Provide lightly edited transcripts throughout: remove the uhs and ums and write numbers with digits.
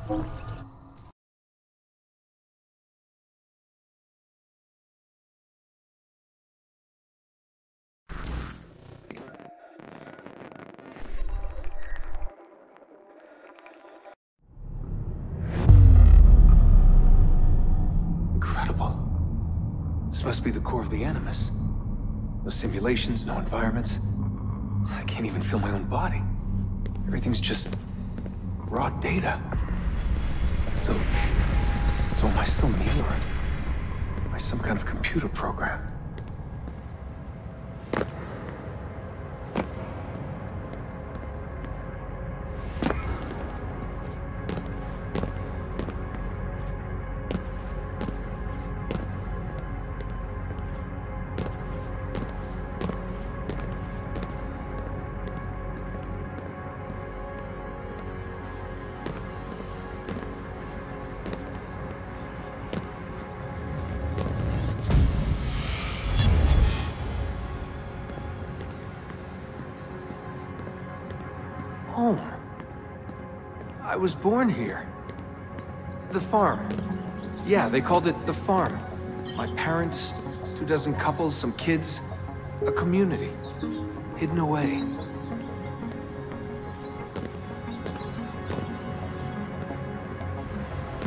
Incredible. This must be the core of the Animus. No simulations, no environments. I can't even feel my own body. Everything's just raw data. So am I still me, or am I some kind of computer program? Home. I was born here. The farm. Yeah, they called it the farm. My parents, 24 couples, some kids, a community, hidden away.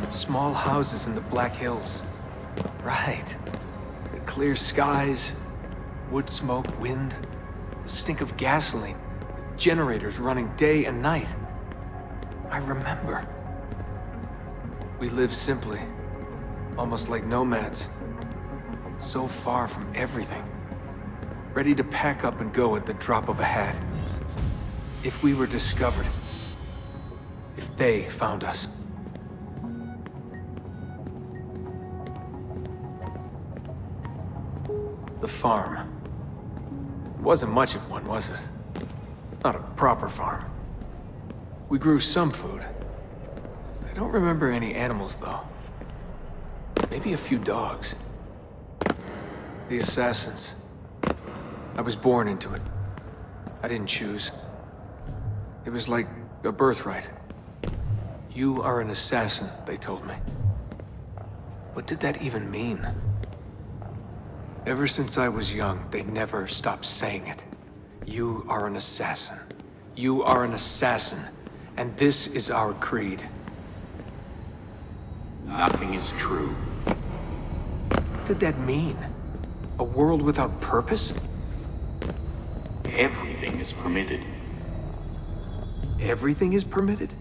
Small houses in the Black Hills. Right. The clear skies, wood smoke, wind, the stink of gasoline. Generators running day and night. I remember. We lived simply, almost like nomads. So far from everything. Ready to pack up and go at the drop of a hat. If we were discovered. If they found us. The farm. It wasn't much of one, was it? Not a proper farm. We grew some food. I don't remember any animals, though. Maybe a few dogs. The assassins. I was born into it. I didn't choose. It was like a birthright. You are an assassin, they told me. What did that even mean? Ever since I was young, they never stopped saying it. You are an assassin. You are an assassin. And this is our creed. Nothing is true. What did that mean? A world without purpose? Everything is permitted. Everything is permitted?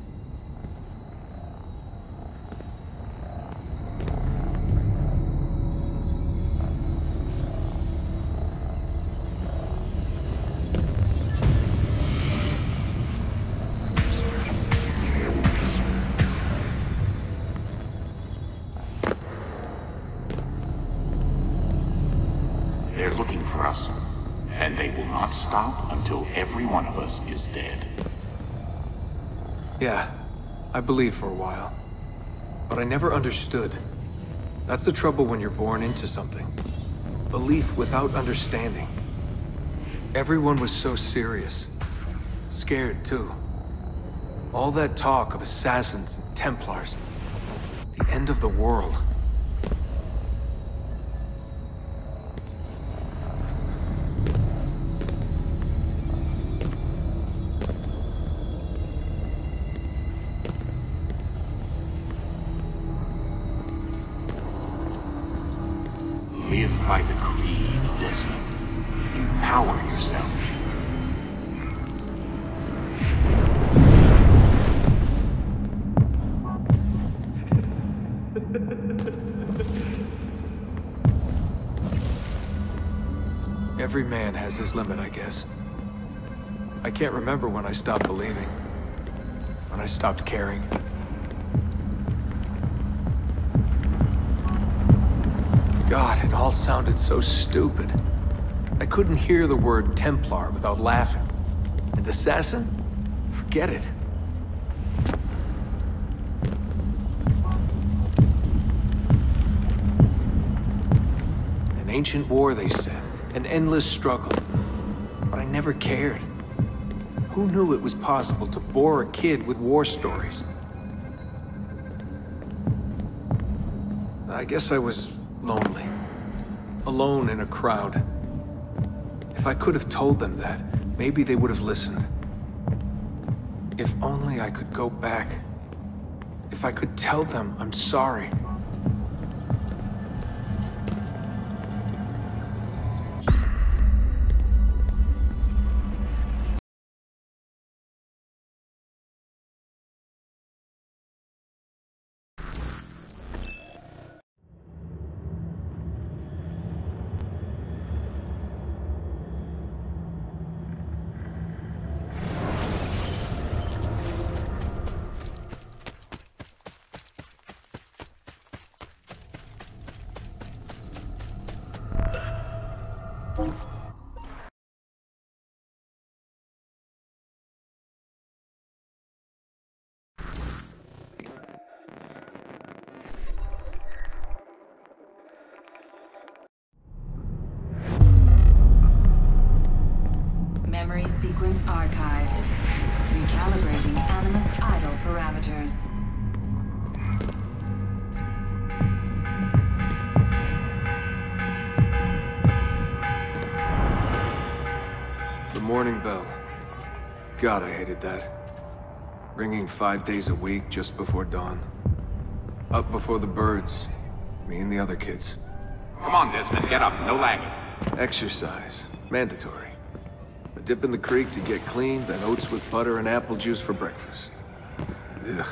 They're looking for us, and they will not stop until every one of us is dead. Yeah, I believed for a while. But I never understood. That's the trouble when you're born into something. Belief without understanding. Everyone was so serious. Scared, too. All that talk of assassins and Templars. The end of the world. Live by the creed, Desmond. Empower yourself. Every man has his limit, I guess. I can't remember when I stopped believing. When I stopped caring. God, it all sounded so stupid. I couldn't hear the word Templar without laughing. And assassin? Forget it. An ancient war, they said. An endless struggle. But I never cared. Who knew it was possible to bore a kid with war stories? I guess I was lonely. Alone in a crowd. If I could have told them that, maybe they would have listened. If only I could go back. If I could tell them I'm sorry. Memory sequence archived. Recalibrating Animus idle parameters. The morning bell. God, I hated that. Ringing 5 days a week just before dawn. Up before the birds. Me and the other kids. Come on, Desmond, get up. No lagging. Exercise. Mandatory. A dip in the creek to get clean, then oats with butter and apple juice for breakfast. Ugh.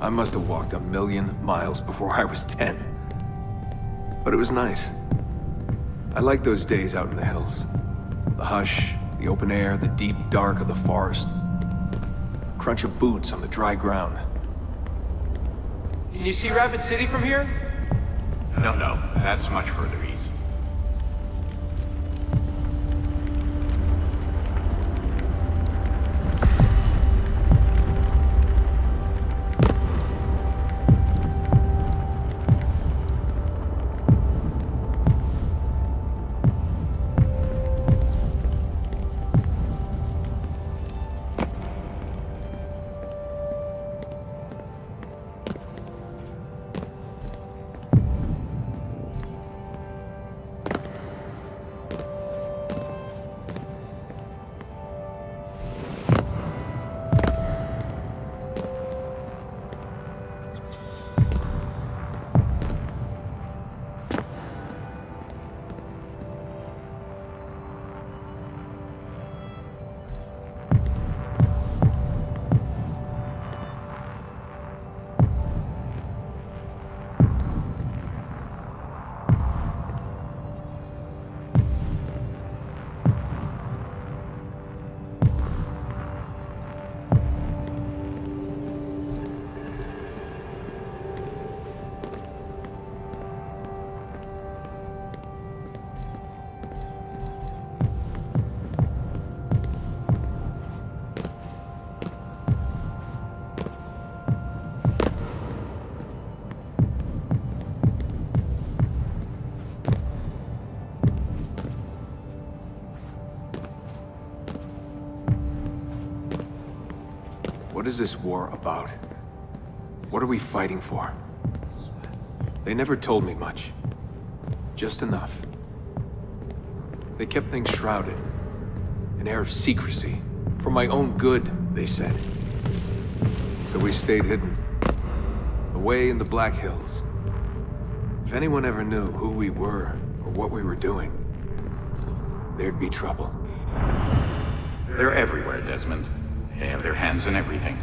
I must have walked 1,000,000 miles before I was 10. But it was nice. I liked those days out in the hills. The hush, the open air, the deep dark of the forest. Crunch of boots on the dry ground. Can you see Rapid City from here? No, that's much further east. What is this war about? What are we fighting for? They never told me much. Just enough. They kept things shrouded. An air of secrecy. For my own good, they said. So we stayed hidden. Away in the Black Hills. If anyone ever knew who we were or what we were doing, there'd be trouble. They're everywhere, Desmond. They have their hands in everything.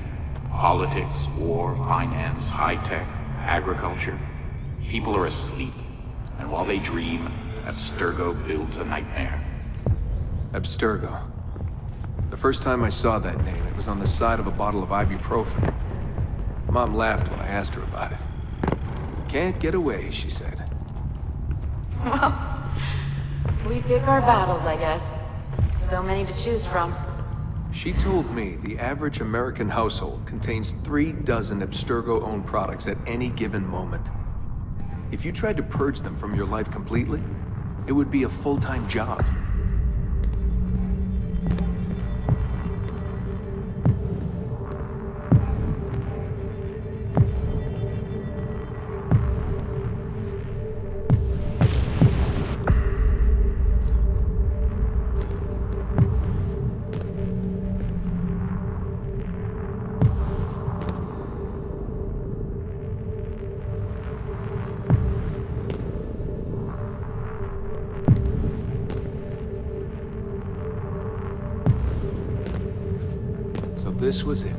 Politics, war, finance, high-tech, agriculture. People are asleep. And while they dream, Abstergo builds a nightmare. Abstergo. The first time I saw that name, it was on the side of a bottle of ibuprofen. Mom laughed when I asked her about it. can't get away, she said. Well, we pick our battles, I guess. So many to choose from. She told me the average American household contains 3 dozen Abstergo-owned products at any given moment. If you tried to purge them from your life completely, it would be a full-time job. So this was it.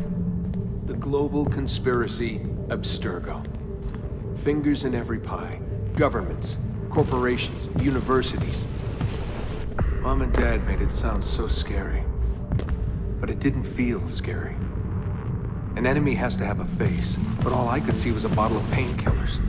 The global conspiracy Abstergo. Fingers in every pie. Governments, corporations, universities. Mom and Dad made it sound so scary. But it didn't feel scary. An enemy has to have a face, but all I could see was a bottle of painkillers.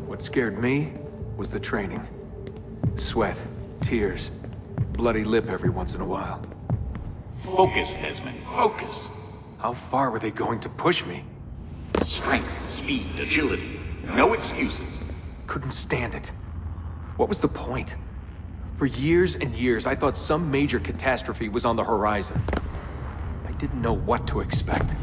What scared me was the training. Sweat, tears, bloody lip every once in a while. Focus, Desmond, focus. How far were they going to push me? Strength, speed, agility. No excuses. Couldn't stand it. What was the point? For years and years, I thought some major catastrophe was on the horizon. I didn't know what to expect.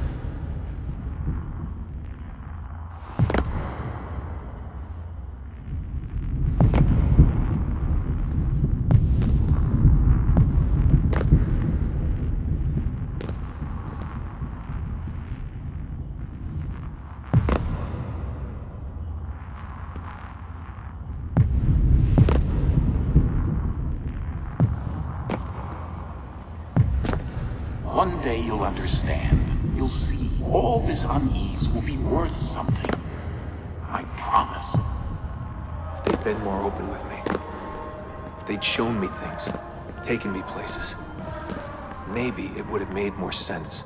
One day you'll understand. You'll see. All this unease will be worth something. I promise. If they'd been more open with me. If they'd shown me things. Taken me places. Maybe it would have made more sense.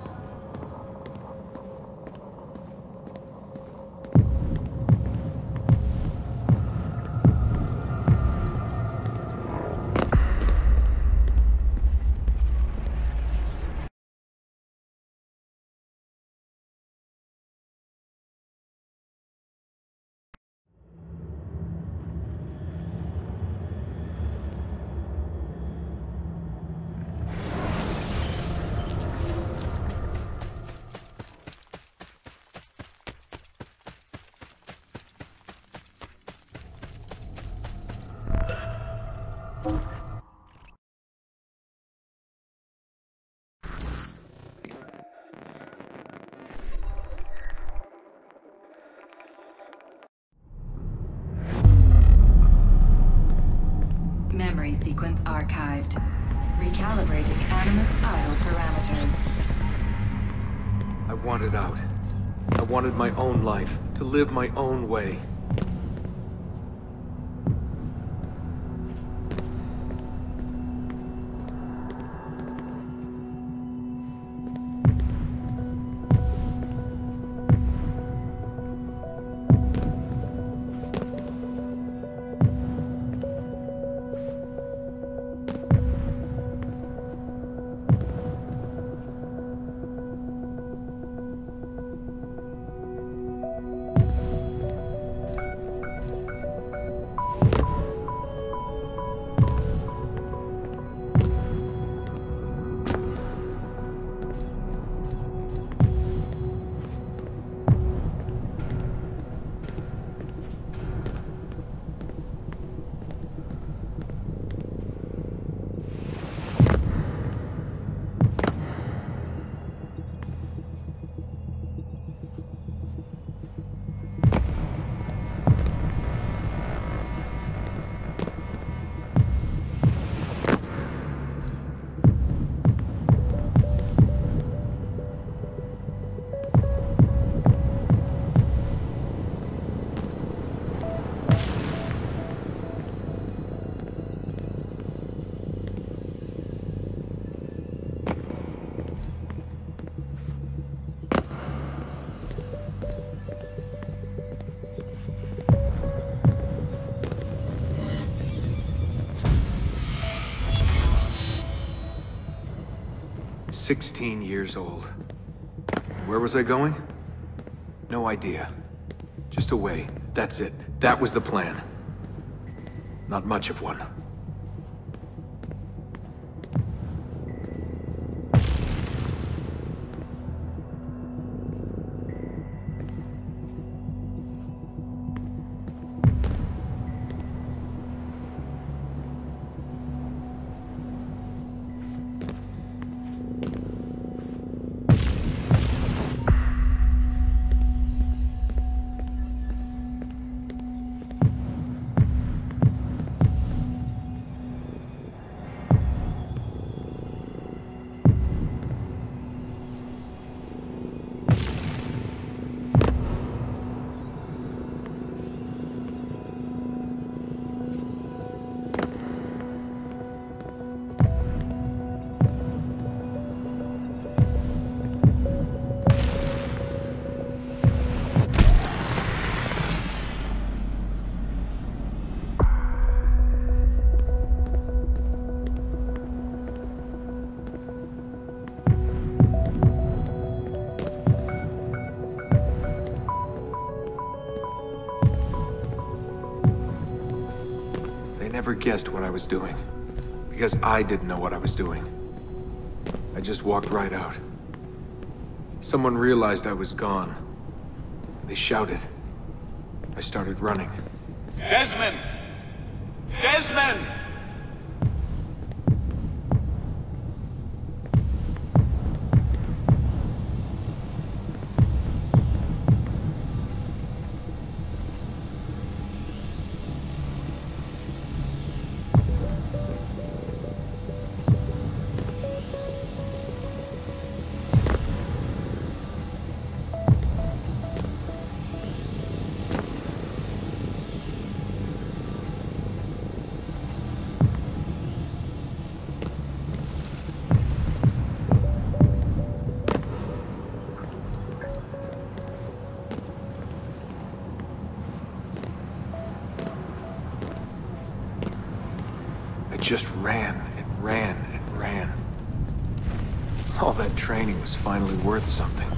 Memory sequence archived. Recalibrating Animus idle parameters. I wanted out. I wanted my own life, to live my own way. 16 years old. Where was I going? No idea. Just away. That's it. That was the plan. Not much of one. Never guessed what I was doing, because I didn't know what I was doing. I just walked right out. Someone realized I was gone. They shouted. I started running. Desmond! Desmond! Just ran and ran and ran. All that training was finally worth something.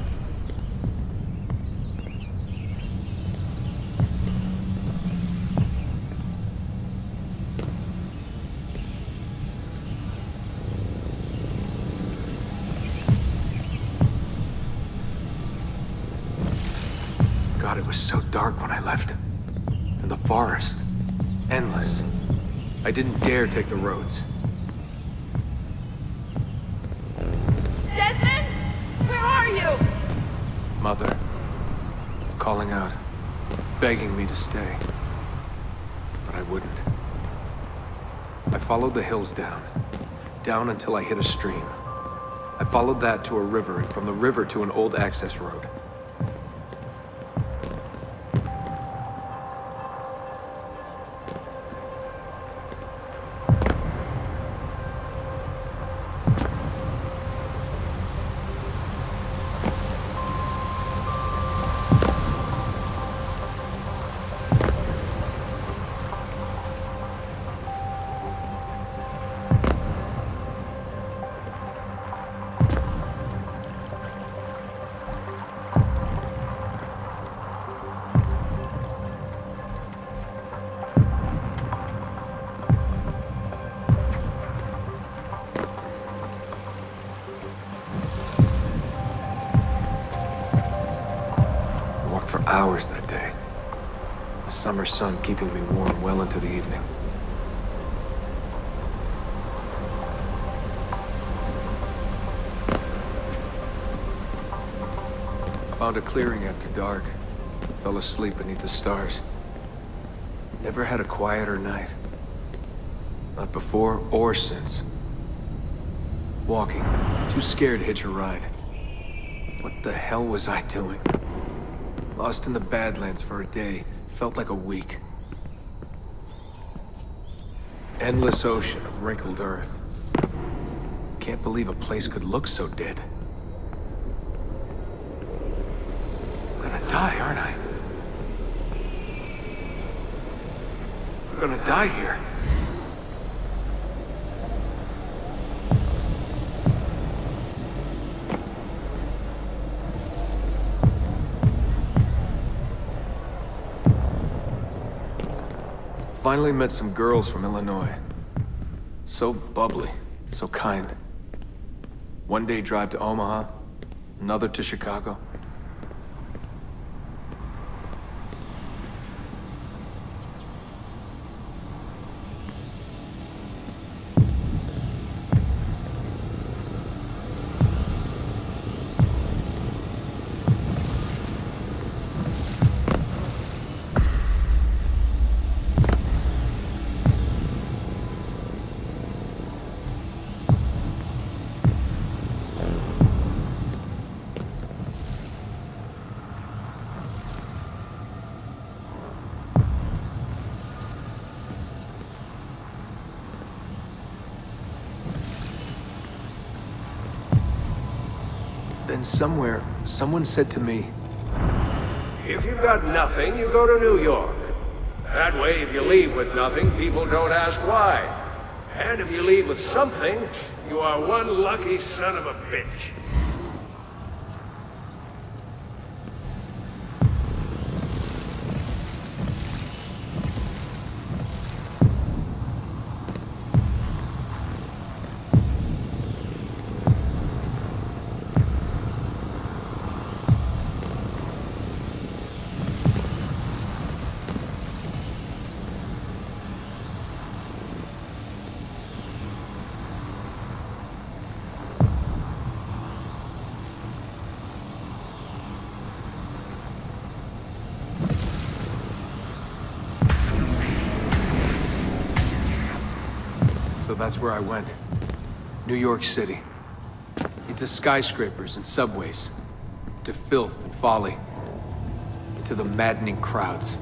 God, it was so dark when I left. And the forest, endless. I didn't dare take the roads. Desmond? Where are you? Mother, calling out, begging me to stay. But I wouldn't. I followed the hills down until I hit a stream. I followed that to a river, and from the river to an old access road. For hours that day. The summer sun keeping me warm well into the evening. Found a clearing after dark. Fell asleep beneath the stars. Never had a quieter night. Not before or since. Walking, too scared to hitch a ride. What the hell was I doing? Lost in the Badlands for a day, felt like a week. Endless ocean of wrinkled earth. Can't believe a place could look so dead. I'm gonna die, aren't I? I'm gonna die here. Finally met some girls from Illinois. So bubbly, so kind. One day drive to Omaha, another to Chicago. Then somewhere, someone said to me, if you've got nothing, you go to New York. That way, if you leave with nothing, people don't ask why. And if you leave with something, you are one lucky son of a bitch. So that's where I went. New York City. Into skyscrapers and subways. Into filth and folly. Into the maddening crowds.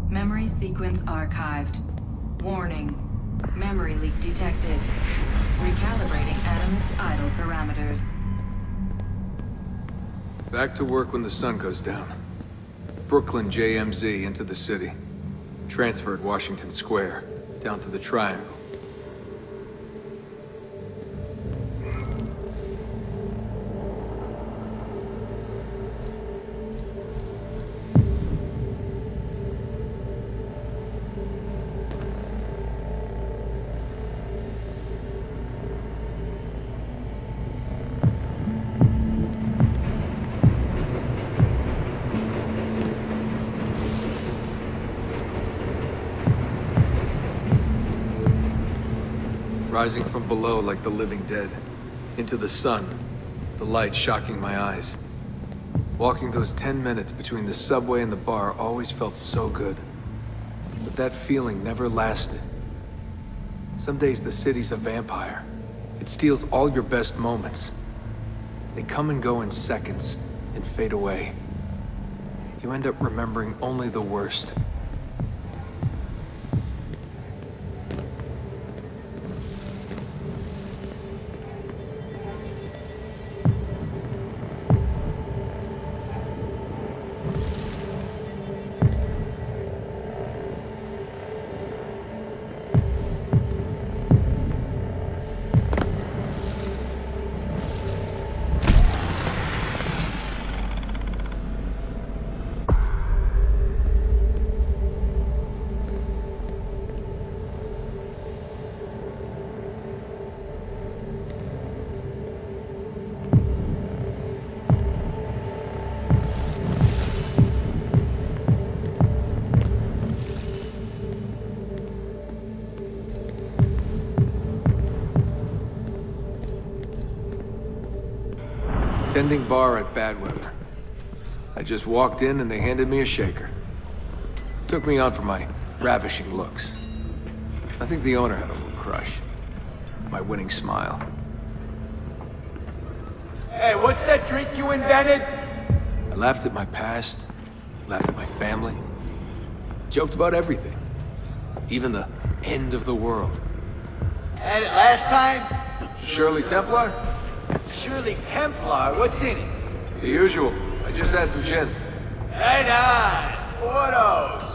Memory sequence archived. Warning. Memory leak detected. Recalibrating Animus idle parameters. Back to work when the sun goes down. Brooklyn JMZ into the city. Transferred Washington Square, down to the Triangle. Rising from below like the living dead. Into the sun, the light shocking my eyes. Walking those 10 minutes between the subway and the bar always felt so good. But that feeling never lasted. Some days the city's a vampire. It steals all your best moments. They come and go in seconds and fade away. You end up remembering only the worst. Tending bar at Badweather. I just walked in and they handed me a shaker. Took me on for my ravishing looks. I think the owner had a little crush. My winning smile. Hey, what's that drink you invented? I laughed at my past, laughed at my family, joked about everything. Even the end of the world. Had it last time? Shirley Templar? Shirley Templar, what's in it? The usual. I just had some gin. Right on, photos.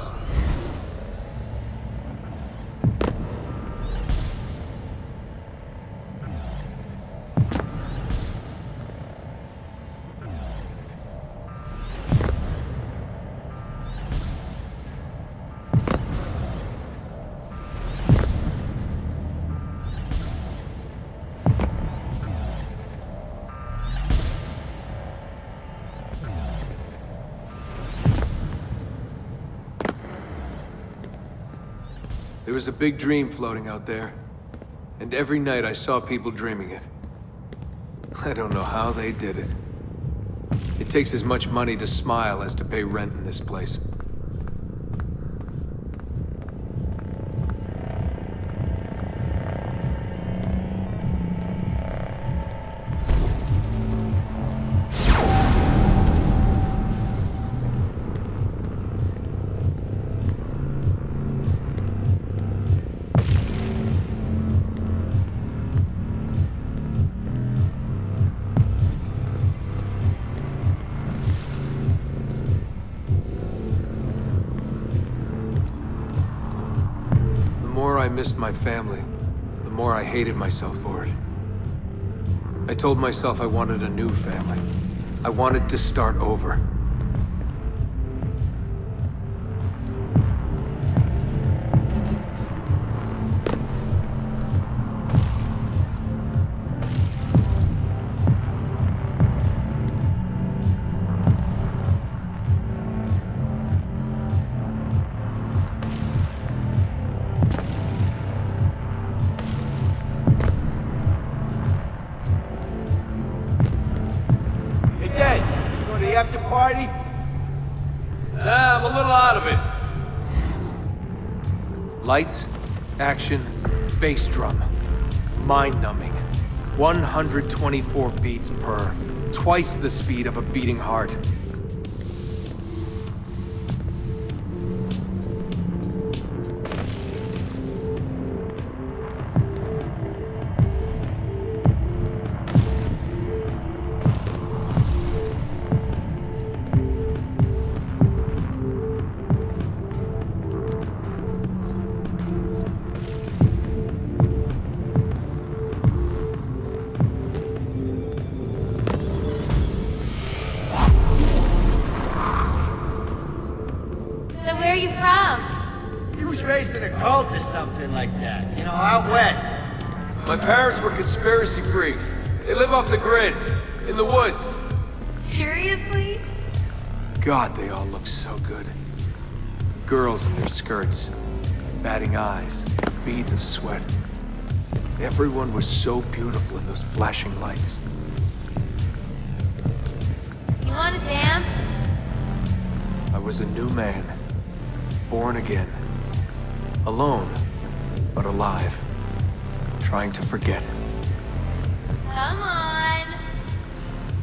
There was a big dream floating out there, and every night I saw people dreaming it. I don't know how they did it. It takes as much money to smile as to pay rent in this place. The more I missed my family, the more I hated myself for it. I told myself I wanted a new family. I wanted to start over. After party? Nah, I'm a little out of it. Lights, action, bass drum. Mind-numbing. 124 beats per. Twice the speed of a beating heart. Raised in a cult or something like that, you know, out west. My parents were conspiracy freaks. They live off the grid, in the woods. Seriously? God, they all look so good. Girls in their skirts, batting eyes, beads of sweat. Everyone was so beautiful in those flashing lights. You want to dance? I was a new man, born again. Alone, but alive. Trying to forget. Come on.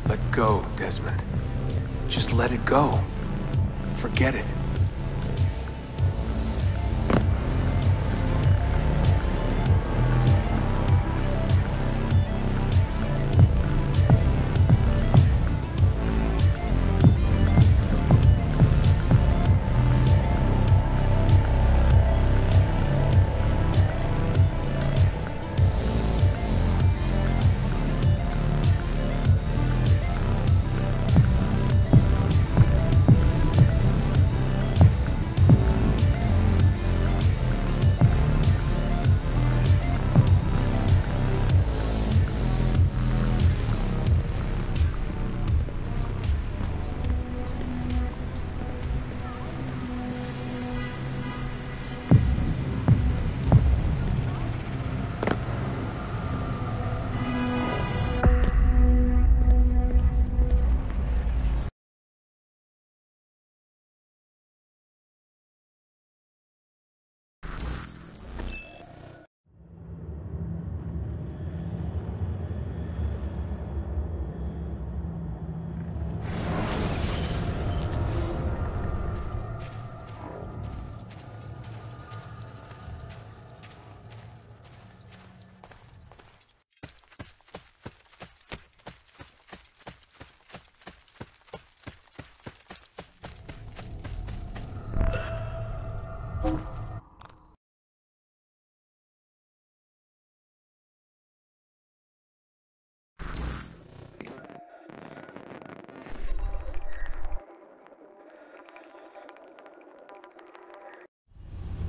Let go, Desmond. Just let it go. Forget it.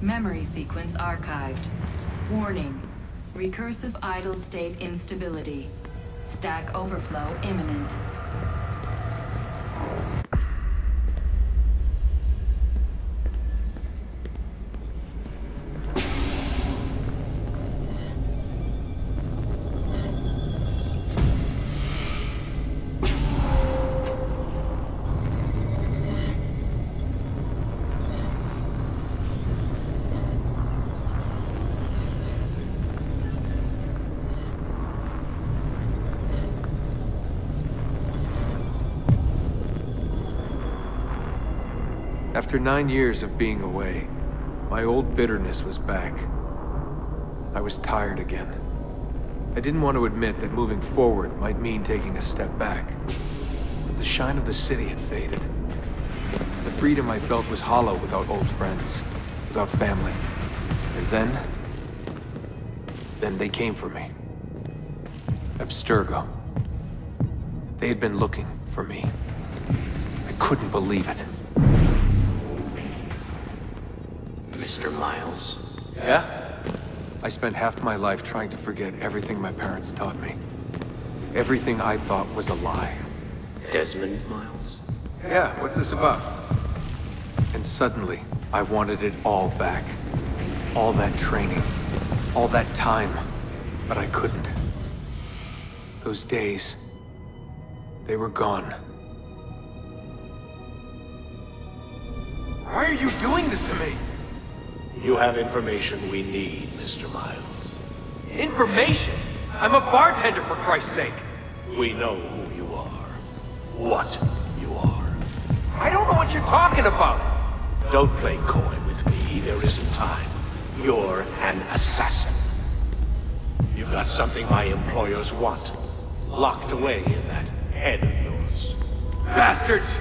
Memory sequence archived. Warning. Recursive idle state instability. Stack overflow imminent. After 9 years of being away, my old bitterness was back. I was tired again. I didn't want to admit that moving forward might mean taking a step back. The shine of the city had faded. The freedom I felt was hollow without old friends, without family. And then they came for me. Abstergo. They had been looking for me. I couldn't believe it. Mr. Miles? Yeah? I spent half my life trying to forget everything my parents taught me. Everything I thought was a lie. Desmond Miles? Yeah, what's this about? And suddenly, I wanted it all back. All that training. All that time. But I couldn't. Those days, they were gone. Why are you doing this to me? You have information we need, Mr. Miles. Information? I'm a bartender, for Christ's sake. We know who you are. What you are. I don't know what you're talking about. Don't play coy with me. There isn't time. You're an assassin. You've got something my employers want. Locked away in that head of yours. Bastards!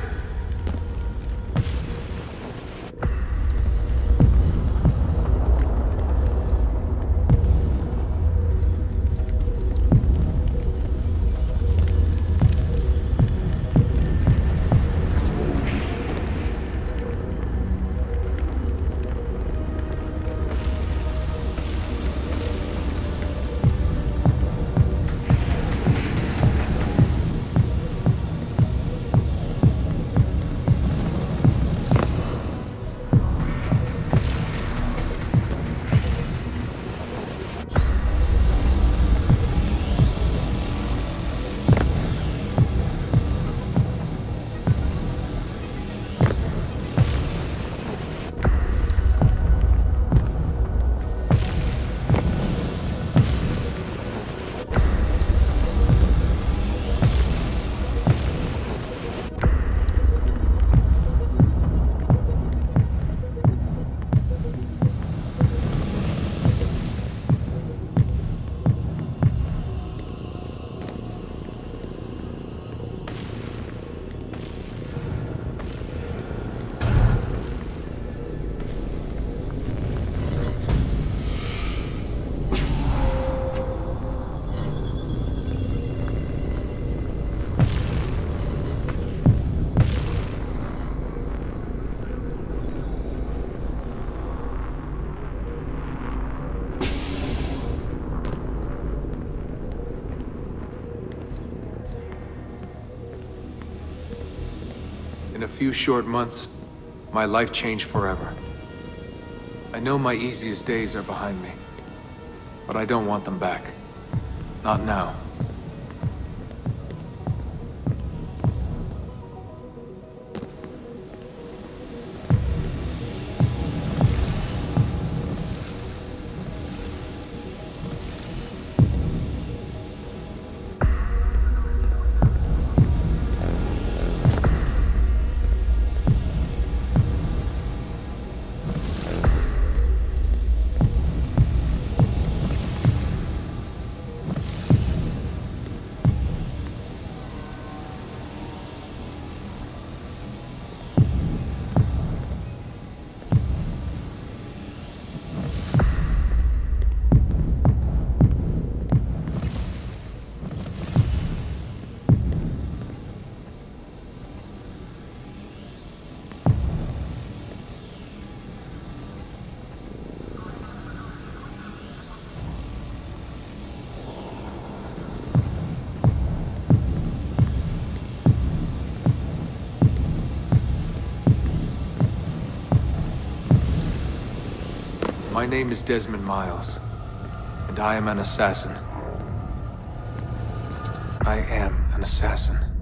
In a few short months, my life changed forever. I know my easiest days are behind me, but I don't want them back. Not now. My name is Desmond Miles, and I am an assassin. I am an assassin.